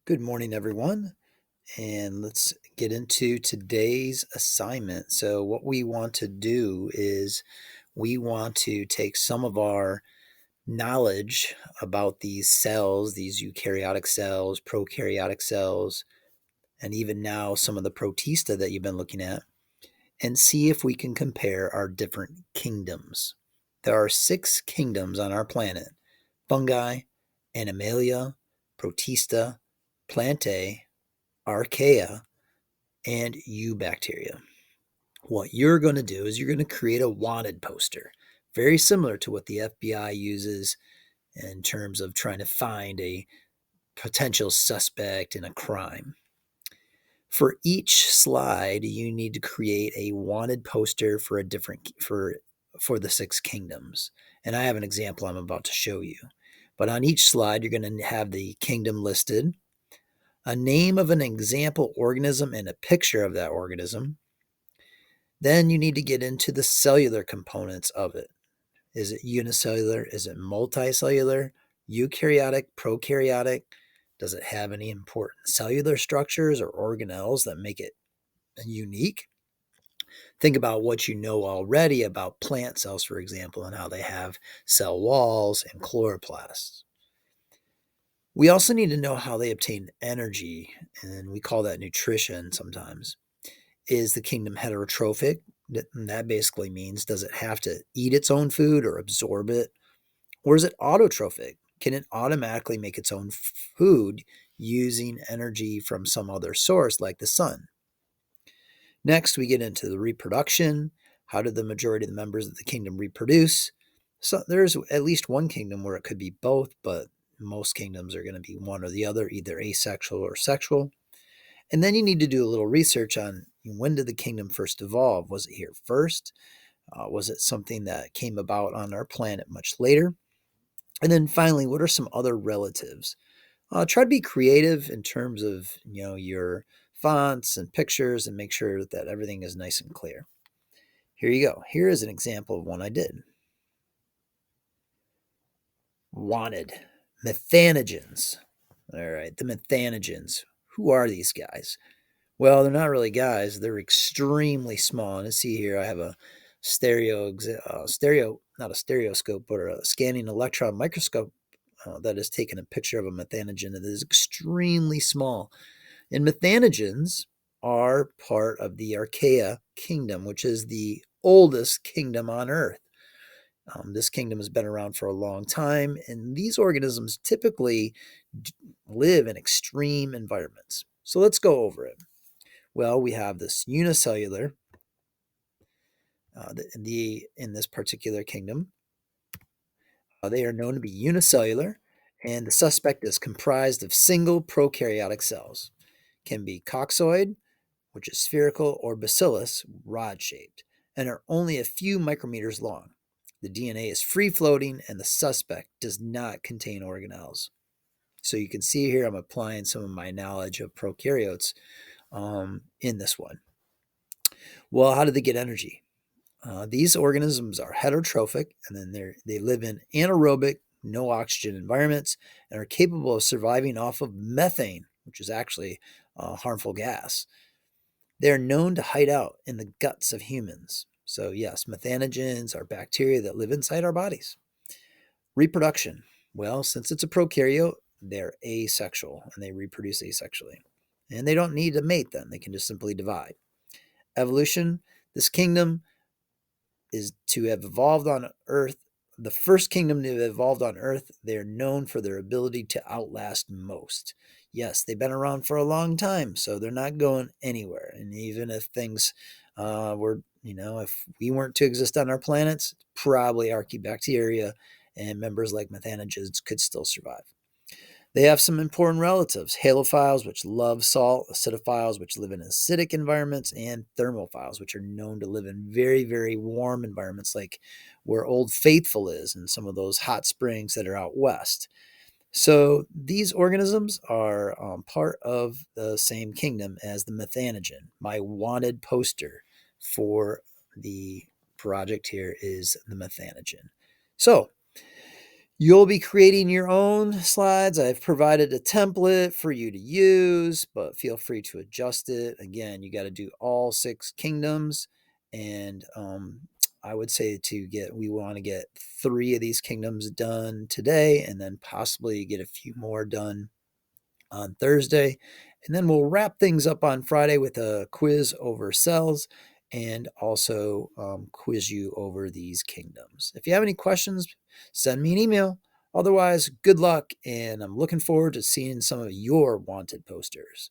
Good morning, everyone, and let's get into today's assignment. So, what we want to do is we want to take some of our knowledge about these cells, these eukaryotic cells, prokaryotic cells, and even now some of the protista that you've been looking at, and see if we can compare our different kingdoms. There are 6 kingdoms on our planet: fungi, animalia, protista, plantae, archaea, and eubacteria. What you're going to do is you're going to create a wanted poster, very similar to what the FBI uses in terms of trying to find a potential suspect in a crime. For each slide, you need to create a wanted poster for a different for the 6 kingdoms. And I have an example I'm about to show you. But on each slide, you're going to have the kingdom listed, a name of an example organism, and a picture of that organism. Then you need to get into the cellular components of it. Is it unicellular? Is it multicellular? Eukaryotic? Prokaryotic? Does it have any important cellular structures or organelles that make it unique? Think about what you know already about plant cells, for example, and how they have cell walls and chloroplasts. We also need to know how they obtain energy, and we call that nutrition sometimes. Is the kingdom heterotrophic? That basically means, does it have to eat its own food or absorb it? Or is it autotrophic? Can it automatically make its own food using energy from some other source like the sun? Next, we get into the reproduction. How do the majority of the members of the kingdom reproduce? So there's at least one kingdom where it could be both, but most kingdoms are going to be one or the other, either asexual or sexual. And then you need to do a little research on, when did the kingdom first evolve? Was it here first? Was it something that came about on our planet much later? And then finally, what are some other relatives? Try to be creative in terms of your fonts and pictures, and make sure that everything is nice and clear. Here you go. Here is an example of one I did. Wanted methanogens. All right, the methanogens. Who are these guys? Well, they're not really guys. They're extremely small. And you see here, I have a not a stereoscope, but a scanning electron microscope that has taken a picture of a methanogen that is extremely small. And methanogens are part of the Archaea kingdom, which is the oldest kingdom on Earth. This kingdom has been around for a long time, and these organisms typically live in extreme environments. So let's go over it. Well, we have this unicellular, in this particular kingdom. They are known to be unicellular, and the suspect is comprised of single prokaryotic cells. Can be coxoid, which is spherical, or bacillus, rod-shaped, and are only a few micrometers long. The DNA is free-floating, and the suspect does not contain organelles. So you can see here I'm applying some of my knowledge of prokaryotes in this one. Well, how do they get energy? These organisms are heterotrophic, and then they live in anaerobic, no oxygen environments, and are capable of surviving off of methane, which is actually a harmful gas. They're known to hide out in the guts of humans. So, yes, methanogens are bacteria that live inside our bodies. Reproduction. Well, since it's a prokaryote, they're asexual and they reproduce asexually. And they don't need to mate then, they can just simply divide. Evolution. This kingdom is to have evolved on Earth. The first kingdom to have evolved on Earth, they're known for their ability to outlast most. Yes, they've been around for a long time, so they're not going anywhere. And even if things if we weren't to exist on our planets, probably archaebacteria and members like methanogens could still survive. They have some important relatives: halophiles, which love salt; acidophiles, which live in acidic environments; and thermophiles, which are known to live in very, very warm environments, like where Old Faithful is and some of those hot springs that are out west. So these organisms are part of the same kingdom as the methanogen. My wanted poster for the project here is the methanogen. So You'll be creating your own slides. I've provided a template for you to use, but feel free to adjust it. Again, you got to do all 6 kingdoms, and I would say we want to get 3 of these kingdoms done today, and then possibly get a few more done on Thursday. And then we'll wrap things up on Friday with a quiz over cells and also quiz you over these kingdoms. If you have any questions, send me an email. Otherwise, good luck, and I'm looking forward to seeing some of your wanted posters.